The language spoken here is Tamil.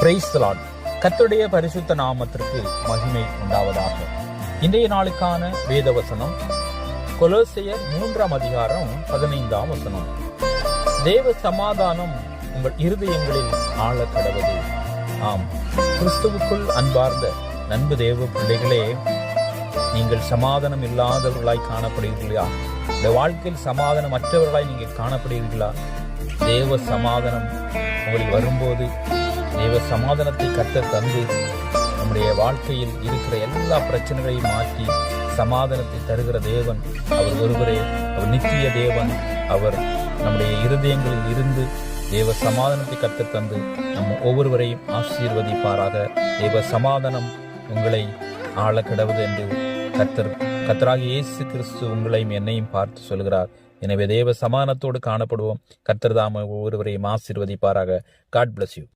Praise the Lord. கர்த்தருடைய பரிசுத்த நாமத்திற்கு மகிமை உண்டாவதாக. இன்றைய நாளுக்கான வேதவசனம் கொலோசையர் 3:15. தேவ சமாதானம் உங்கள் இருதயங்களில் ஆழ கடவது. ஆம், கிறிஸ்துவுக்குள் அன்பார்ந்த நண்பு தேவ பிள்ளைகளே, நீங்கள் சமாதானம் இல்லாதவர்களாய் காணப்படுகிறீர்களா? இந்த வாழ்க்கையில் சமாதானம் மற்றவர்களாய் நீங்கள் காணப்படுகிறீர்களா? தேவ சமாதானம் உங்களுக்கு வரும்போது தேவ சமாதானத்தை கர்த்தர் தந்து நம்முடைய வாழ்க்கையில் இருக்கிற எல்லா பிரச்சனைகளையும் மாற்றி சமாதானத்தை தருகிற தேவன் அவர் ஒருவரே. அவர் நித்திய தேவன். அவர் நம்முடைய இருதயங்களில் இருந்து தேவ சமாதானத்தை கர்த்தர் தந்து நம்ம ஒவ்வொருவரையும் ஆசீர்வதிப்பாராக. தேவ சமாதானம் உங்களை ஆள கிடவது என்று கர்த்தராகிய இயேசு கிறிஸ்து உங்களையும் என்னையும் பார்த்து சொல்கிறார். எனவே தேவ சமாதானத்தோடு காணப்படுவோம். கர்த்தர் தாம் ஒவ்வொருவரையும் ஆசீர்வதிப்பாராக. God bless you.